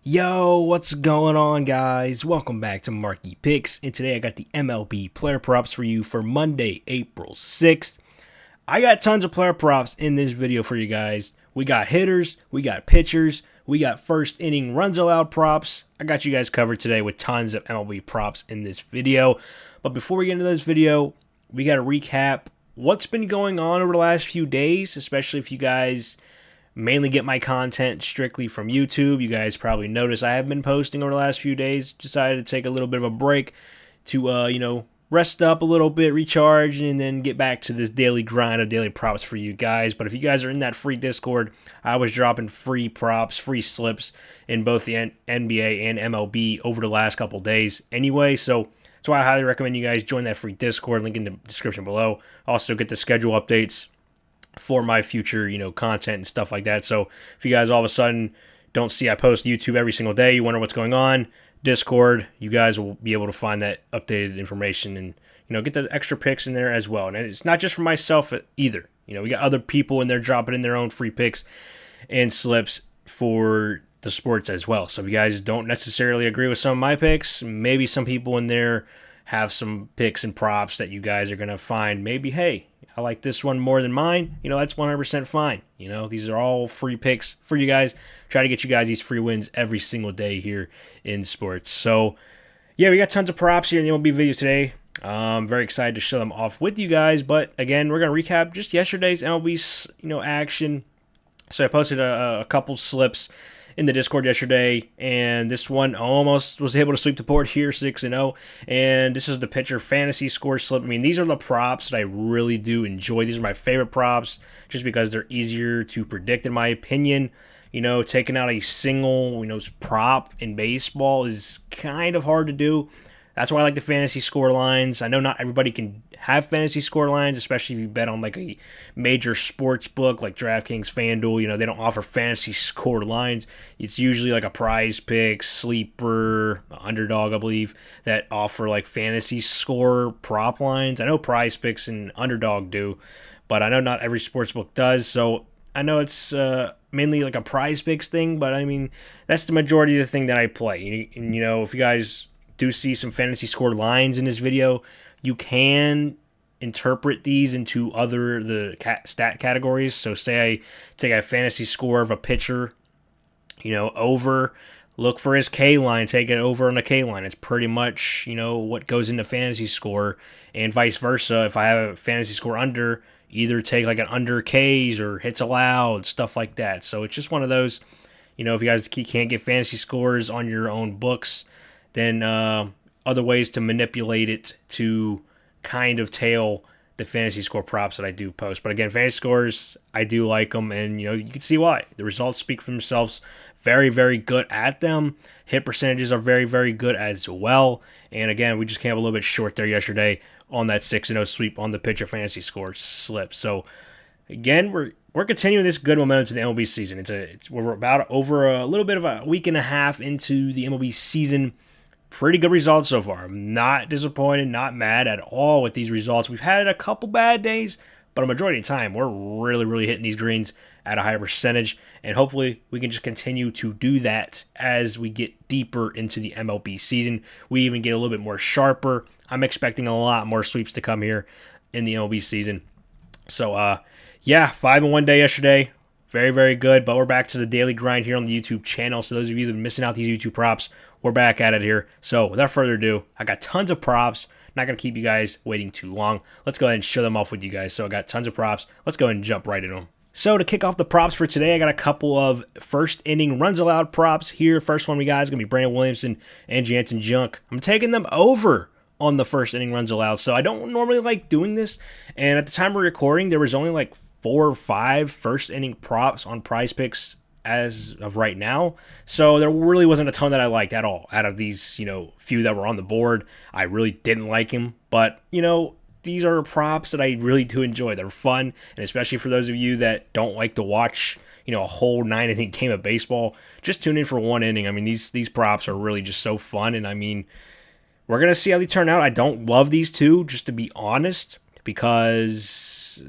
Yo, what's going on, guys? Welcome back to Marky Picks, and today I got the MLB player props for you for Monday, April 6th. I got tons of player props in this video for you guys. We got hitters, we got pitchers, we got first inning runs allowed props. I got you guys covered today with tons of MLB props in this video. But before we get into this video, we got to recap what's been going on over the last few days, especially if you guys mainly get my content strictly from YouTube. You guys probably noticed I have been posting over the last few days. Decided to take a little bit of a break to, rest up a little bit, recharge, and then get back to this daily grind of daily props for you guys. But if you guys are in that free Discord, I was dropping free props, free slips in both the NBA and MLB over the last couple days anyway. So that's why I highly recommend you guys join that free Discord. Link in the description below. Also get the schedule updates for my future, content and stuff like that. So if you guys all of a sudden don't see I post YouTube every single day, you wonder what's going on, Discord, you guys will be able to find that updated information and, get the extra picks in there as well. And it's not just for myself either. We got other people in there dropping in their own free picks and slips for the sports as well. So if you guys don't necessarily agree with some of my picks, maybe some people in there have some picks and props that you guys are going to find maybe, hey, I like this one more than mine, that's 100% fine. These are all free picks for you guys. Try to get you guys these free wins every single day here in sports. So, yeah, we got tons of props here in the MLB videos today. I'm very excited to show them off with you guys. But, again, we're going to recap just yesterday's MLB, action. So I posted a couple slips in the Discord yesterday, and this one almost was able to sweep the board here, 6-0. And this is the pitcher fantasy score slip. I mean, these are the props that I really do enjoy. These are my favorite props just because they're easier to predict, in my opinion. Taking out a single, prop in baseball is kind of hard to do. That's why I like the fantasy score lines. I know not everybody can have fantasy score lines, especially if you bet on like a major sports book like DraftKings, FanDuel. They don't offer fantasy score lines. It's usually like a Prizepicks, Sleeper, Underdog, I believe, that offer like fantasy score prop lines. I know Prizepicks and Underdog do, but I know not every sports book does. So I know it's mainly like a Prizepicks thing, but I mean, that's the majority of the thing that I play. And, if you guys do see some fantasy score lines in this video, you can interpret these into the stat categories. So say I take a fantasy score of a pitcher, over, look for his K line, take it over on the K line. It's pretty much, what goes into fantasy score, and vice versa. If I have a fantasy score under, either take like an under Ks or hits allowed, stuff like that. So it's just one of those, if you guys can't get fantasy scores on your own books, then other ways to manipulate it to kind of tail the fantasy score props that I do post. But again, fantasy scores, I do like them, and you can see why. The results speak for themselves. Very, very good at them. Hit percentages are very, very good as well. And again, we just came up a little bit short there yesterday on that 6-0 sweep on the pitcher fantasy score slip. So again, we're continuing this good momentum to the MLB season. We're about over a little bit of a week and a half into the MLB season. Pretty good results so far. I'm not disappointed, not mad at all with these results. We've had a couple bad days, but a majority of the time, we're really, really hitting these greens at a higher percentage, and hopefully we can just continue to do that as we get deeper into the MLB season. We even get a little bit more sharper. I'm expecting a lot more sweeps to come here in the MLB season. So, 5-1 day yesterday. Very, very good, but we're back to the daily grind here on the YouTube channel. So those of you that are missing out these YouTube props, we're back at it here. So without further ado, I got tons of props. Not going to keep you guys waiting too long. Let's go ahead and show them off with you guys. So I got tons of props. Let's go ahead and jump right into them. So to kick off the props for today, I got a couple of first inning runs allowed props here. First one we got is going to be Brandon Williamson and Jansen Junk. I'm taking them over on the first inning runs allowed. So I don't normally like doing this. And at the time we're recording, there was only like 4 or 5 first inning props on Prizepicks as of right now. So there really wasn't a ton that I liked at all out of these, few that were on the board. I really didn't like him, but these are props that I really do enjoy. They're fun, and especially for those of you that don't like to watch, a whole 9-inning game of baseball, just tune in for one inning. I mean, these props are really just so fun, and I mean, we're gonna see how they turn out. I don't love these two, just to be honest, because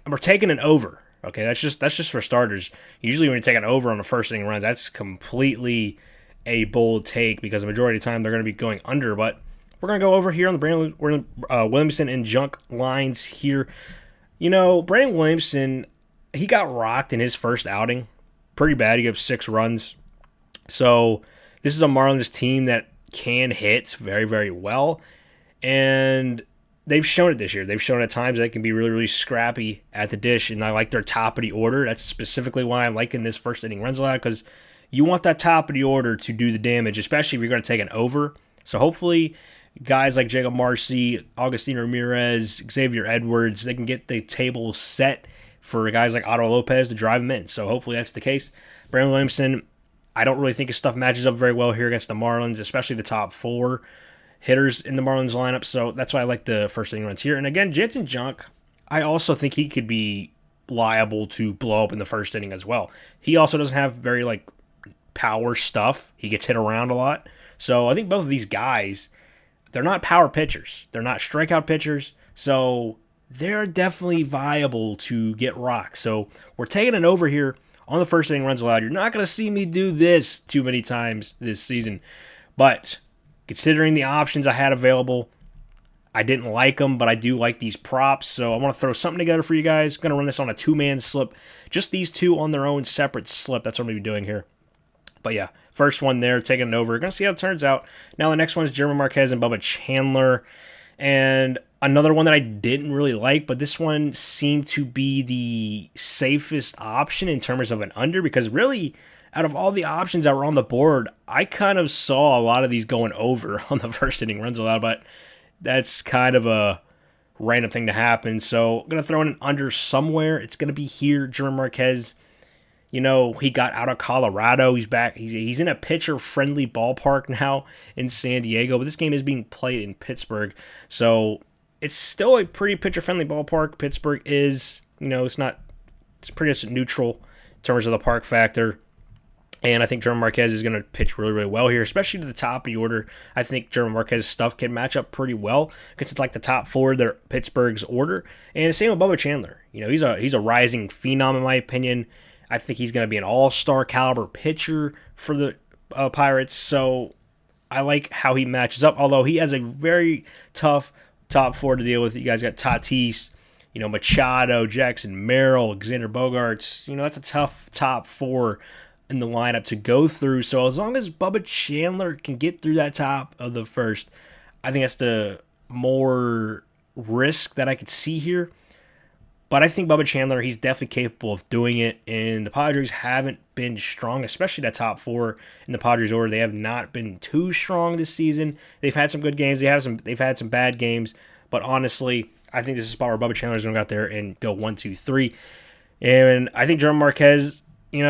we're taking an over. Okay, that's just for starters. Usually when you take an over on the first inning runs, that's completely a bold take because the majority of the time they're going to be going under. But we're going to go over here on the Brandon Williamson and Junk lines here. Brandon Williamson, he got rocked in his first outing. Pretty bad. He gave 6 runs. So this is a Marlins team that can hit very, very well. And they've shown it this year. They've shown at times they can be really, really scrappy at the dish. And I like their top of the order. That's specifically why I'm liking this first inning runs allowed, because you want that top of the order to do the damage, especially if you're going to take an over. So hopefully guys like Jacob Marcy, Augustine Ramirez, Xavier Edwards, they can get the table set for guys like Otto Lopez to drive them in. So hopefully that's the case. Brandon Williamson, I don't really think his stuff matches up very well here against the Marlins, especially the top 4 hitters in the Marlins lineup. So that's why I like the first inning runs here. And again, Jansen Junk, I also think he could be liable to blow up in the first inning as well. He also doesn't have very power stuff. He gets hit around a lot. So I think both of these guys, they're not power pitchers. They're not strikeout pitchers. So they're definitely viable to get rocked. So we're taking it over here on the first inning runs allowed. You're not going to see me do this too many times this season. But considering the options I had available, I didn't like them, but I do like these props. So I want to throw something together for you guys. Going to run this on a 2-man slip. Just these two on their own separate slip. That's what I'm going to be doing here. But yeah, first one there, taking it over. We're going to see how it turns out. Now the next one is German Marquez and Bubba Chandler. And another one that I didn't really like, but this one seemed to be the safest option in terms of an under, because really, out of all the options that were on the board, I kind of saw a lot of these going over on the first inning runs allowed, but that's kind of a random thing to happen. So I'm going to throw in an under somewhere. It's going to be here, German Marquez. He got out of Colorado. He's back. He's in a pitcher-friendly ballpark now in San Diego, but this game is being played in Pittsburgh. So it's still a pretty pitcher-friendly ballpark. Pittsburgh is, it's pretty much neutral in terms of the park factor. And I think German Marquez is going to pitch really, really well here, especially to the top of the order. I think German Marquez's stuff can match up pretty well because it's like the top 4 of their Pittsburgh's order. And the same with Bubba Chandler. He's a rising phenom in my opinion. I think he's going to be an all-star caliber pitcher for the Pirates. So I like how he matches up, although he has a very tough top 4 to deal with. You guys got Tatis, Machado, Jackson Merrill, Xander Bogaerts. That's a tough top 4 in the lineup to go through. So as long as Bubba Chandler can get through that top of the first, I think that's the more risk that I could see here. But I think Bubba Chandler, he's definitely capable of doing it. And the Padres haven't been strong, especially that top 4 in the Padres order. They have not been too strong this season. They've had some good games. They've had some bad games. But honestly, I think this is a spot where Bubba Chandler is going to go out there and go 1, 2, 3. And I think German Marquez, he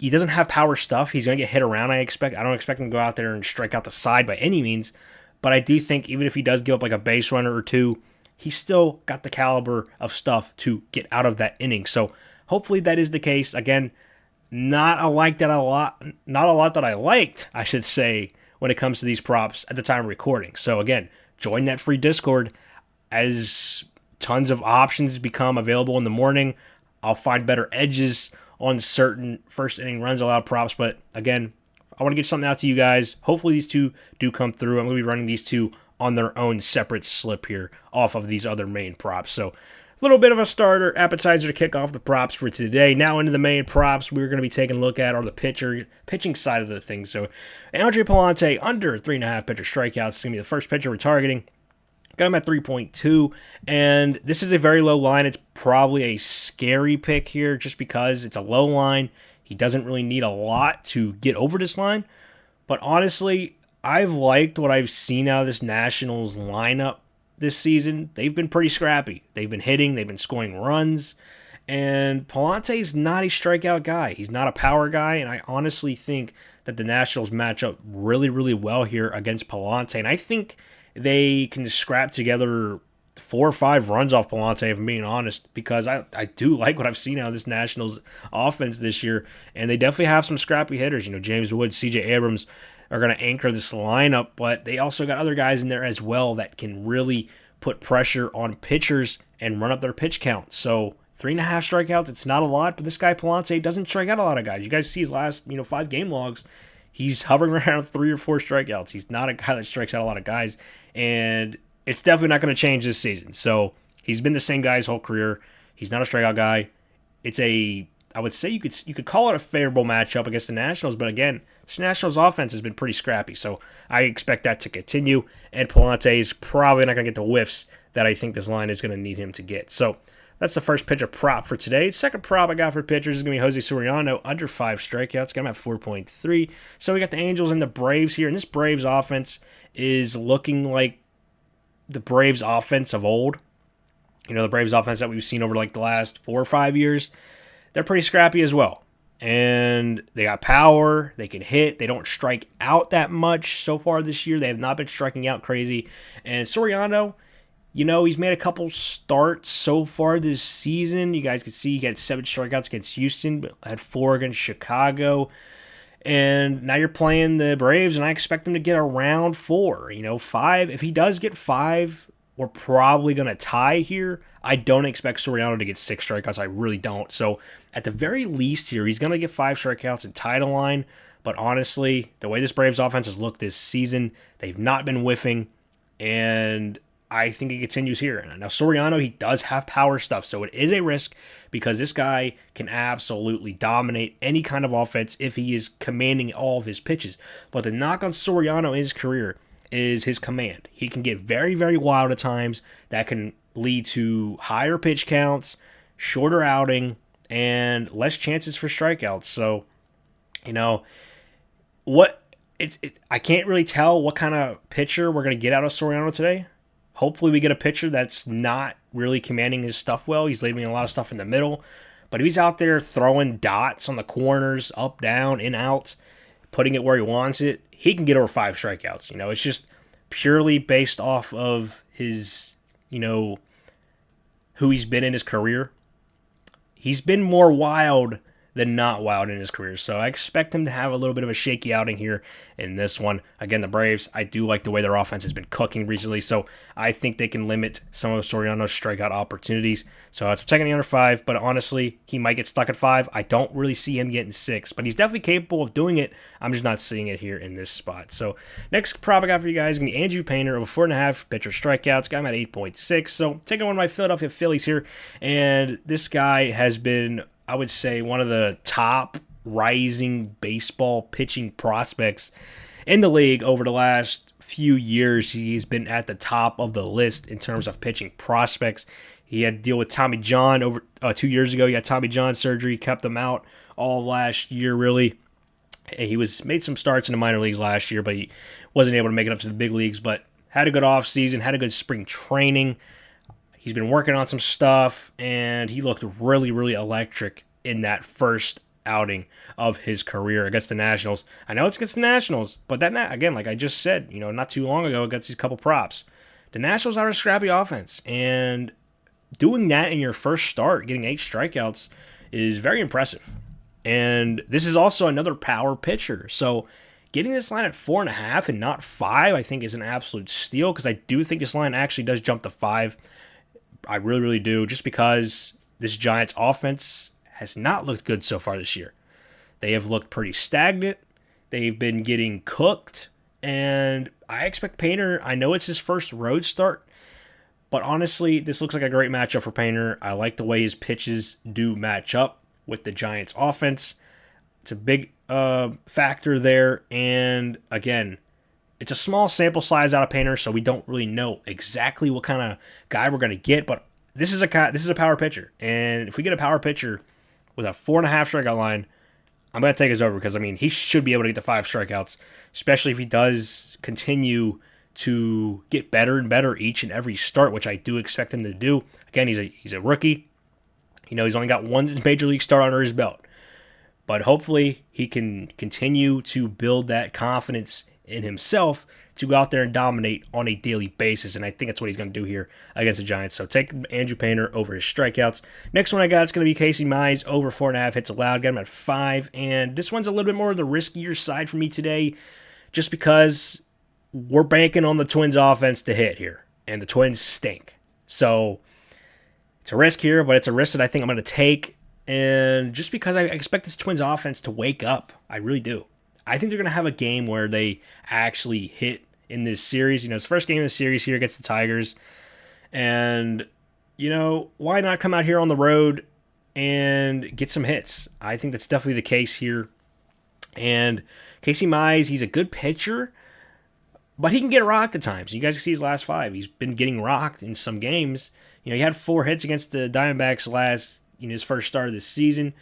doesn't have power stuff. He's going to get hit around, I don't expect him to go out there and strike out the side by any means. But I do think even if he does give up like a base runner or 2, he's still got the caliber of stuff to get out of that inning. So hopefully that is the case. Again, not a lot that I liked, I should say, when it comes to these props at the time of recording. So again, join that free Discord. As tons of options become available in the morning, I'll find better edges on certain first inning runs allowed props. But again, I want to get something out to you guys. Hopefully these two do come through. I'm going to be running these two on their own separate slip here off of these other main props. So a little bit of a starter appetizer to kick off the props for today. Now into the main props we're going to be taking a look at are the pitching side of the thing. So Andre Palante under 3.5 pitcher strikeouts. It's going to be the first pitcher we're targeting. Got him at 3.2, and this is a very low line. It's probably a scary pick here just because it's a low line. He doesn't really need a lot to get over this line, but honestly, I've liked what I've seen out of this Nationals lineup this season. They've been pretty scrappy. They've been hitting. They've been scoring runs. And Palante's not a strikeout guy. He's not a power guy. And I honestly think that the Nationals match up really, really well here against Palante. And I think they can scrap together 4 or 5 runs off Palante, if I'm being honest, because I do like what I've seen out of this Nationals offense this year. And they definitely have some scrappy hitters. James Wood, CJ Abrams are going to anchor this lineup, but they also got other guys in there as well that can really put pressure on pitchers and run up their pitch count. So 3.5 strikeouts, it's not a lot, but this guy Palante doesn't strike out a lot of guys. You guys see his last 5 game logs. He's hovering around 3 or 4 strikeouts. He's not a guy that strikes out a lot of guys, and it's definitely not going to change this season. So he's been the same guy his whole career. He's not a strikeout guy. I would say you could call it a favorable matchup against the Nationals, but again, the Nationals offense has been pretty scrappy, so I expect that to continue, and Palante is probably not going to get the whiffs that I think this line is going to need him to get. So that's the first pitcher prop for today. Second prop I got for pitchers is going to be Jose Soriano, under 5 strikeouts. Got him at 4.3. So we got the Angels and the Braves here, and this Braves offense is looking like the Braves offense of old. The Braves offense that we've seen over like the last 4 or 5 years. They're pretty scrappy as well. And they got power. They can hit. They don't strike out that much so far this year. They have not been striking out crazy. And Soriano, he's made a couple starts so far this season. You guys can see he got 7 strikeouts against Houston, but had 4 against Chicago. And now you're playing the Braves, and I expect him to get around 4. 5. If he does get 5, we're probably going to tie here. I don't expect Soriano to get 6 strikeouts. I really don't. So at the very least here, he's going to get 5 strikeouts and tie the line. But honestly, the way this Braves offense has looked this season, they've not been whiffing. And I think it continues here. Now, Soriano, he does have power stuff, so it is a risk because this guy can absolutely dominate any kind of offense if he is commanding all of his pitches. But the knock on Soriano in his career is his command. He can get very, very wild at times. That can lead to higher pitch counts, shorter outing, and less chances for strikeouts. So, I can't really tell what kind of pitcher we're going to get out of Soriano today. Hopefully we get a pitcher that's not really commanding his stuff well. He's leaving a lot of stuff in the middle. But if he's out there throwing dots on the corners, up, down, in, out, putting it where he wants it, he can get over 5 strikeouts. It's just purely based off of his, who he's been in his career. He's been more wild than not wild in his career. So I expect him to have a little bit of a shaky outing here in this one. Again, the Braves, I do like the way their offense has been cooking recently, so I think they can limit some of Soriano's strikeout opportunities. So it's taking the under 5, but honestly, he might get stuck at 5. I don't really see him getting 6, but he's definitely capable of doing it. I'm just not seeing it here in this spot. So next prop I got for you guys is going to be Andrew Painter over 4.5 pitcher strikeouts. Got him at 8.6. So taking one of my Philadelphia Phillies here, and this guy has been, I would say, one of the top rising baseball pitching prospects in the league over the last few years. He's been at the top of the list in terms of pitching prospects. He had to deal with Tommy John over 2 years ago. He got Tommy John surgery, kept him out all last year, really. And he made some starts in the minor leagues last year, but he wasn't able to make it up to the big leagues. But had a good offseason, had a good spring training. He's been working on some stuff, and he looked really, really electric in that first outing of his career against the Nationals. I know it's against the Nationals, but that, again, like I just said, not too long ago against these couple props, the Nationals are a scrappy offense, and doing that in your first start, getting 8 strikeouts, is very impressive. And this is also another power pitcher, so getting this line at 4.5 and not 5, I think, is an absolute steal, because I do think this line actually does jump to 5. I really, really do, just because this Giants offense has not looked good so far this year. They have looked pretty stagnant. They've been getting cooked, and I expect Painter, I know it's his first road start, but honestly, this looks like a great matchup for Painter. I like the way his pitches do match up with the Giants offense. It's a big factor there, and again, it's a small sample size out of Painter, so we don't really know exactly what kind of guy we're going to get, but this is a power pitcher, and if we get a power pitcher with a 4.5 strikeout line, I'm going to take his over, because, he should be able to get the 5 strikeouts, especially if he does continue to get better and better each and every start, which I do expect him to do. Again, he's a rookie. He's only got one major league start under his belt. But hopefully he can continue to build that confidence in himself to go out there and dominate on a daily basis, and I think that's what he's going to do here against the Giants. So take Andrew Painter over his strikeouts. Next one I got is going to be Casey Mize over 4.5 hits allowed. Got him at 5, and this one's a little bit more of the riskier side for me today, just because we're banking on the Twins offense to hit here, and the Twins stink. So It's a risk here, but it's a risk that I think I'm going to take. And just because I expect this Twins offense to wake up, I really do. I think they're going to have a game where they actually hit in this series. It's the first game of the series here against the Tigers. And, why not come out here on the road and get some hits? I think that's definitely the case here. And Casey Mize, he's a good pitcher, but he can get rocked at times. You guys can see his last 5. He's been getting rocked in some games. He had 4 hits against the Diamondbacks his first start of this season.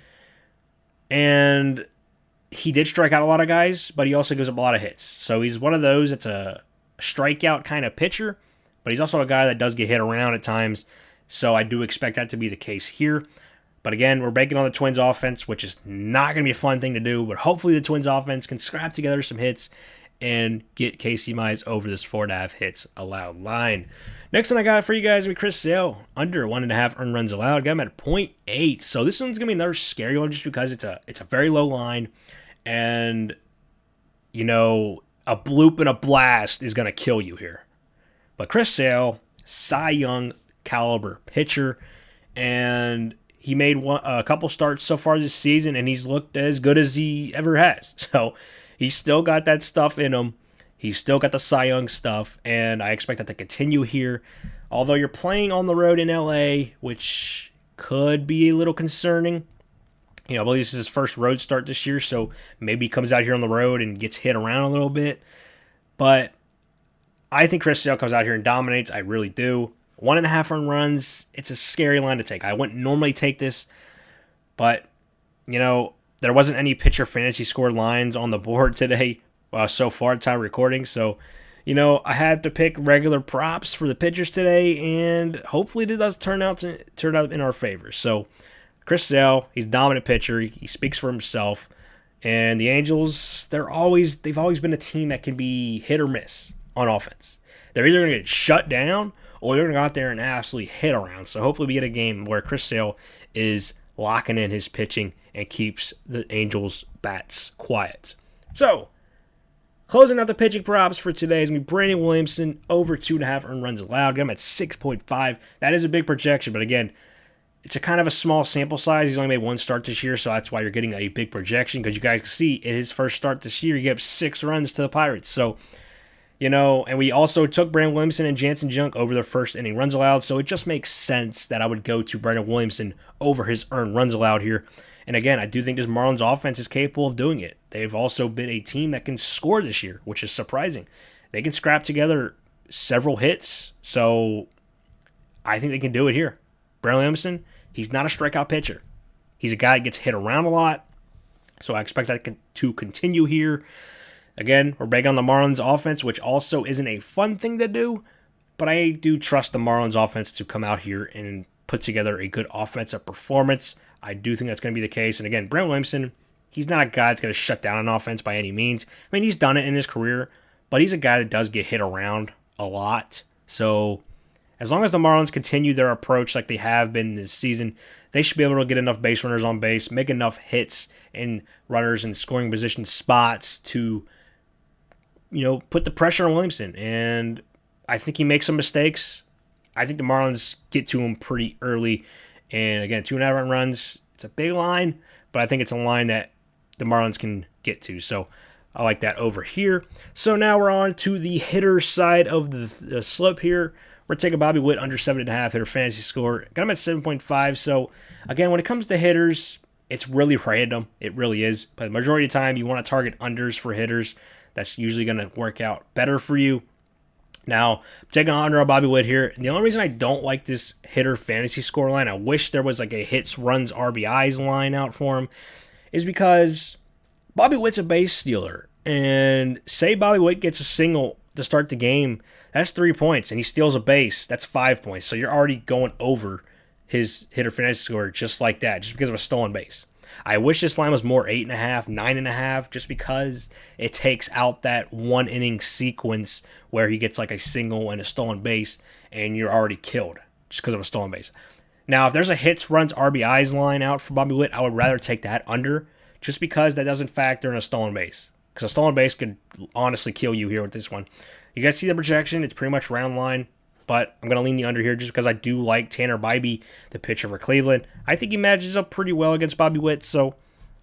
And he did strike out a lot of guys, but he also gives up a lot of hits. So he's one of those that's a strikeout kind of pitcher, but he's also a guy that does get hit around at times. So I do expect that to be the case here. But again, we're banking on the Twins offense, which is not going to be a fun thing to do, but hopefully the Twins offense can scrap together some hits and get Casey Mize over this 4.5 hits allowed line. Next one I got for you guys with Chris Sale, under 1.5 earned runs allowed. Got him at 0.8. So this one's going to be another scary one just because it's a very low line. And, a bloop and a blast is going to kill you here. But Chris Sale, Cy Young caliber pitcher, and he made a couple starts so far this season, and he's looked as good as he ever has. So he's still got that stuff in him. He's still got the Cy Young stuff, and I expect that to continue here. Although you're playing on the road in LA, which could be a little concerning. I believe this is his first road start this year, so maybe he comes out here on the road and gets hit around a little bit. But I think Chris Sale comes out here and dominates. I really do. 1.5 earned runs, it's a scary line to take. I wouldn't normally take this, but, there wasn't any pitcher fantasy score lines on the board today so far at time recording. So, I had to pick regular props for the pitchers today, and hopefully it does turn out in our favor. So, Chris Sale, he's a dominant pitcher. He speaks for himself. And the Angels, they've always been a team that can be hit or miss on offense. They're either going to get shut down or they're going to go out there and absolutely hit around. So hopefully we get a game where Chris Sale is locking in his pitching and keeps the Angels' bats quiet. So, closing out the pitching props for today is going to be Brandon Williamson, over 2.5 earned runs allowed. Got him at 6.5. That is a big projection, but again, it's a kind of a small sample size. He's only made 1 start this year, so that's why you're getting a big projection, because you guys can see in his first start this year, he gave up 6 runs to the Pirates. So, and we also took Brandon Williamson and Jansen Junk over their first inning runs allowed, so it just makes sense that I would go to Brandon Williamson over his earned runs allowed here. And again, I do think this Marlins offense is capable of doing it. They've also been a team that can score this year, which is surprising. They can scrap together several hits, so I think they can do it here. Brandon Williamson, he's not a strikeout pitcher. He's a guy that gets hit around a lot, so I expect that to continue here. Again, we're banking on the Marlins offense, which also isn't a fun thing to do, but I do trust the Marlins offense to come out here and put together a good offensive performance. I do think that's going to be the case. And again, Brandon Williamson, he's not a guy that's going to shut down an offense by any means. I mean, he's done it in his career, but he's a guy that does get hit around a lot. So as long as the Marlins continue their approach like they have been this season, they should be able to get enough base runners on base, make enough hits and runners in scoring position spots to, put the pressure on Williamson. And I think he makes some mistakes. I think the Marlins get to him pretty early. And again, 2.5 earned runs, it's a big line, but I think it's a line that the Marlins can get to. So I like that over here. So now we're on to the hitter side of the slip here. We're taking Bobby Witt under 7.5 hitter fantasy score. Got him at 7.5. So again, when it comes to hitters, it's really random. It really is. But the majority of the time, you want to target unders for hitters. That's usually going to work out better for you. Now, I'm taking under on Bobby Witt here. And the only reason I don't like this hitter fantasy score line, I wish there was like a hits, runs, RBIs line out for him, is because Bobby Witt's a base stealer. And say Bobby Witt gets a single to start the game, that's 3 points. And he steals a base, that's 5 points. So you're already going over his hitter fantasy score just like that, just because of a stolen base. I wish this line was more 8.5, 9.5, just because it takes out that 1 inning sequence where he gets like a single and a stolen base, and you're already killed just because of a stolen base. Now, if there's a hits, runs, RBIs line out for Bobby Witt, I would rather take that under, just because that doesn't factor in a stolen base. Because a stolen base could honestly kill you here with this one. You guys see the projection? It's pretty much round line. but I'm going to lean the under here just because I do like Tanner Bybee, the pitcher for Cleveland. I think he matches up pretty well against Bobby Witt, so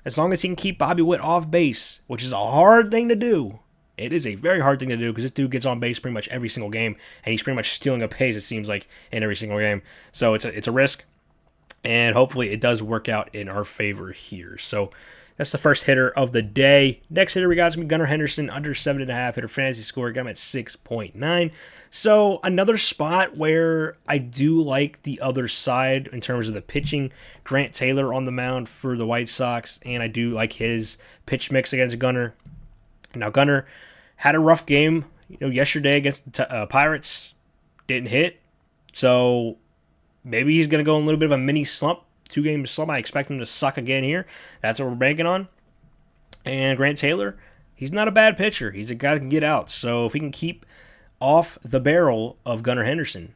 as long as he can keep Bobby Witt off base, which is a hard thing to do. It is a very hard thing to do because this dude gets on base pretty much every single game, and he's pretty much stealing a base, it seems like, in every single game. So it's a risk, and hopefully it does work out in our favor here. So that's the first hitter of the day. Next hitter we got is Gunnar Henderson, under 7.5 hitter fantasy score. Got him at 6.9. So another spot where I do like the other side in terms of the pitching. Grant Taylor on the mound for the White Sox, and I do like his pitch mix against Gunnar. Now Gunnar had a rough game, yesterday against the Pirates. Didn't hit, so maybe he's going to go in a little bit of a mini slump. 2-game slump. I expect him to suck again here. That's what we're banking on. And Grant Taylor, he's not a bad pitcher. He's a guy that can get out. So if he can keep off the barrel of Gunnar Henderson,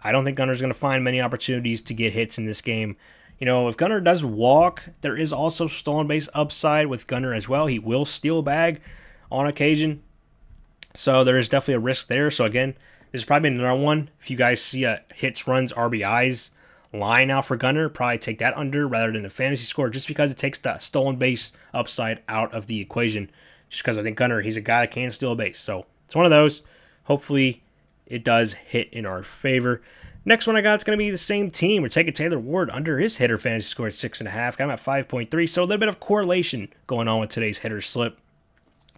I don't think Gunner's going to find many opportunities to get hits in this game. If Gunnar does walk, there is also stolen base upside with Gunnar as well. He will steal a bag on occasion. So there is definitely a risk there. So again, this is probably another one. If you guys see a hits, runs, RBIs line out for Gunnar, probably take that under rather than the fantasy score, just because it takes the stolen base upside out of the equation. Just because I think Gunnar, he's a guy that can steal a base. So it's one of those. Hopefully it does hit in our favor. Next one I got is going to be the same team. We're taking Taylor Ward under his hitter fantasy score at 6.5. Got him at 5.3. So a little bit of correlation going on with today's hitter slip.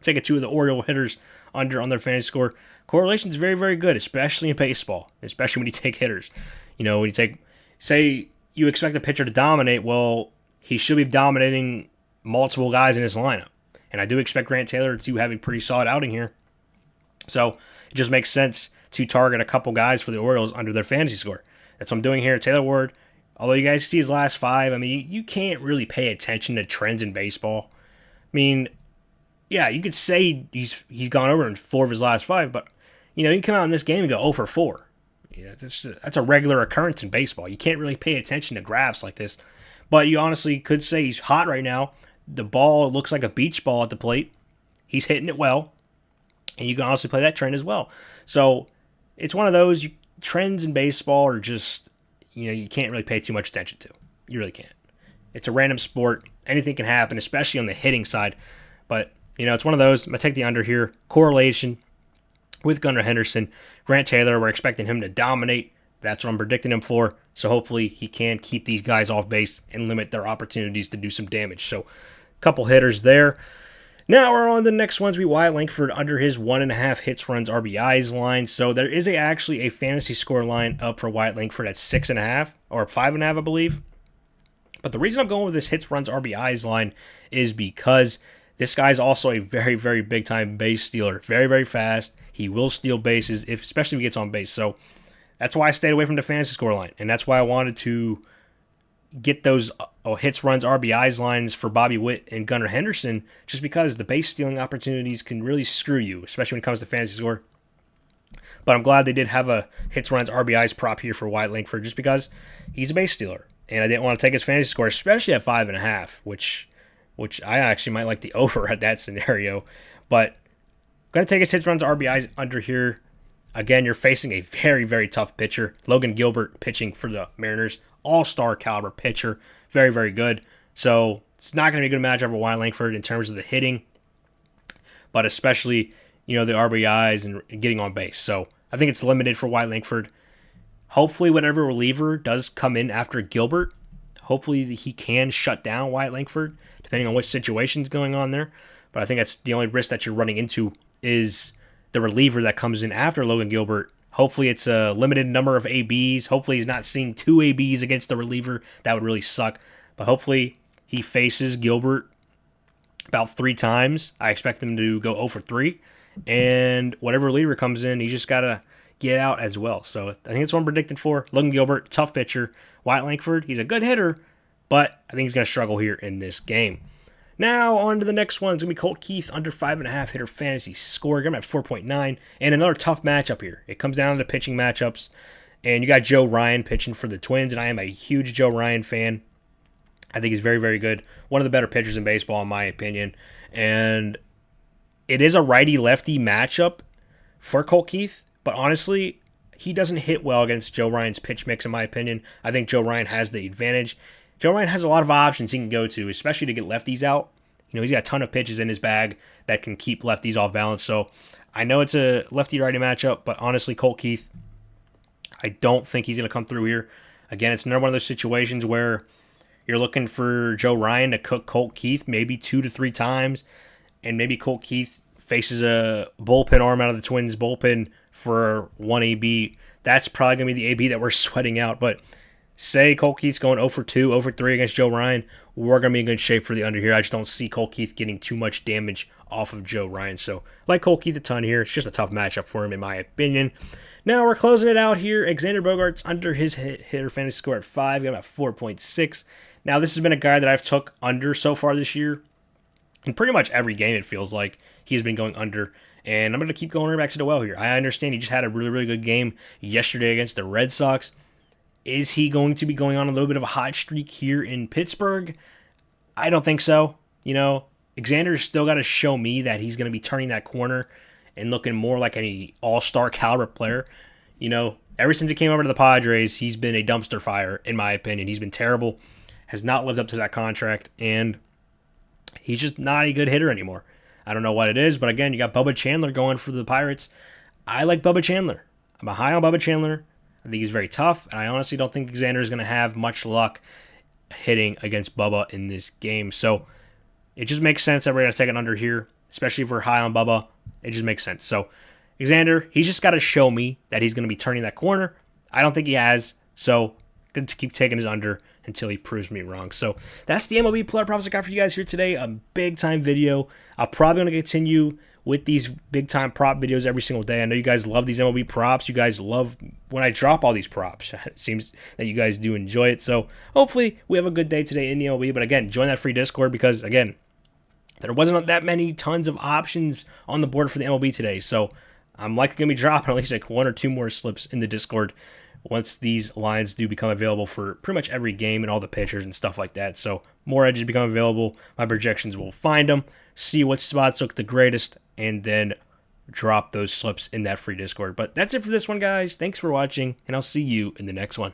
Taking two of the Oriole hitters under on their fantasy score. Correlation is very, very good, especially in baseball, especially when you take hitters. When you take, say you expect a pitcher to dominate, well, he should be dominating multiple guys in his lineup. And I do expect Grant Taylor to have a pretty solid outing here. So it just makes sense to target a couple guys for the Orioles under their fantasy score. That's what I'm doing here. Taylor Ward, although you guys see his last 5, I mean, you can't really pay attention to trends in baseball. I mean, yeah, you could say he's gone over in 4 of his last 5, but, you can come out in this game and go 0 for 4. Yeah, that's a regular occurrence in baseball. You can't really pay attention to graphs like this. But you honestly could say he's hot right now. The ball looks like a beach ball at the plate. He's hitting it well. And you can honestly play that trend as well. So it's one of those trends in baseball are just, you can't really pay too much attention to. You really can't. It's a random sport. Anything can happen, especially on the hitting side. But, it's one of those. I'm going to take the under here. Correlation with Gunnar Henderson. Grant Taylor, we're expecting him to dominate. That's what I'm predicting him for. So hopefully he can keep these guys off base and limit their opportunities to do some damage. So a couple hitters there. Now we're on the next ones. We Wyatt Langford under his 1.5 hits, runs, RBIs line. So there is actually a fantasy score line up for Wyatt Langford at 6.5 or 5.5, I believe. But the reason I'm going with this hits, runs, RBIs line is because this guy's also a very, very big time base stealer. Very, very fast. He will steal bases, especially if he gets on base. So that's why I stayed away from the fantasy score line. And that's why I wanted to get those hits, runs, RBIs lines for Bobby Witt and Gunnar Henderson, just because the base stealing opportunities can really screw you, especially when it comes to fantasy score. But I'm glad they did have a hits, runs, RBIs prop here for Wyatt Langford, just because he's a base stealer. And I didn't want to take his fantasy score, especially at 5.5, which I actually might like the over at that scenario. But I'm going to take his hits, runs, RBIs under here. Again, you're facing a very, very tough pitcher. Logan Gilbert pitching for the Mariners. All-star caliber pitcher. Very, very good. So it's not going to be a good matchup for Wyatt Langford in terms of the hitting, but especially, the RBIs and getting on base. So I think it's limited for Wyatt Langford. Hopefully whatever reliever does come in after Gilbert, hopefully he can shut down Wyatt Langford, depending on which situation's going on there. But I think that's the only risk that you're running into is the reliever that comes in after Logan Gilbert. Hopefully it's a limited number of ABs. Hopefully he's not seeing 2 ABs against the reliever. That would really suck. But hopefully he faces Gilbert about 3 times. I expect him to go 0 for 3. And whatever reliever comes in, he just got to get out as well. So I think that's what I'm predicting for. Logan Gilbert, tough pitcher. Wyatt Langford, he's a good hitter, but I think he's going to struggle here in this game. Now, on to the next one. It's going to be Colt Keith, under 5.5 hitter fantasy score. I'm at 4.9. And another tough matchup here. It comes down to pitching matchups. And you got Joe Ryan pitching for the Twins, and I am a huge Joe Ryan fan. I think he's very, very good. One of the better pitchers in baseball, in my opinion. And it is a righty-lefty matchup for Colt Keith. But honestly, he doesn't hit well against Joe Ryan's pitch mix, in my opinion. I think Joe Ryan has the advantage. Joe Ryan has a lot of options he can go to, especially to get lefties out. He's got a ton of pitches in his bag that can keep lefties off balance. So I know it's a lefty-righty matchup, but honestly, Colt Keith, I don't think he's going to come through here. Again, it's another one of those situations where you're looking for Joe Ryan to cook Colt Keith maybe 2 to 3 times, and maybe Colt Keith faces a bullpen arm out of the Twins bullpen for 1 AB. That's probably going to be the AB that we're sweating out. But say Colt Keith's going 0 for 2, 0 for 3 against Joe Ryan, we're going to be in good shape for the under here. I just don't see Colt Keith getting too much damage off of Joe Ryan. So, like Colt Keith a ton here. It's just a tough matchup for him, in my opinion. Now, we're closing it out here. Xander Bogaerts under his hitter fantasy score at 5. Got about 4.6. Now, this has been a guy that I've took under so far this year. In pretty much every game, it feels like he's been going under. And I'm going to keep going right back to the well here. I understand he just had a really, really good game yesterday against the Red Sox. Is he going to be going on a little bit of a hot streak here in Pittsburgh? I don't think so. Xander's still got to show me that he's going to be turning that corner and looking more like an all-star caliber player. Ever since he came over to the Padres, he's been a dumpster fire, in my opinion. He's been terrible, has not lived up to that contract, and he's just not a good hitter anymore. I don't know what it is, but again, you got Bubba Chandler going for the Pirates. I like Bubba Chandler. I'm high on Bubba Chandler. I think he's very tough, and I honestly don't think Xander is going to have much luck hitting against Bubba in this game. So it just makes sense that we're going to take it under here, especially if we're high on Bubba. It just makes sense. So Xander, he's just got to show me that he's going to be turning that corner. I don't think he has, so good to keep taking his under until he proves me wrong. So that's the MLB player props I got for you guys here today. A big-time video. I'm probably going to continue with these big-time prop videos every single day. I know you guys love these MLB props. You guys love when I drop all these props. It seems that you guys do enjoy it. So hopefully we have a good day today in the MLB. But again, join that free Discord because, again, there wasn't that many tons of options on the board for the MLB today. So I'm likely going to be dropping at least like 1 or 2 more slips in the Discord once these lines do become available for pretty much every game and all the pitchers and stuff like that. So more edges become available. My projections will find them, see what spots look the greatest, and then drop those slips in that free Discord. But that's it for this one, guys. Thanks for watching, and I'll see you in the next one.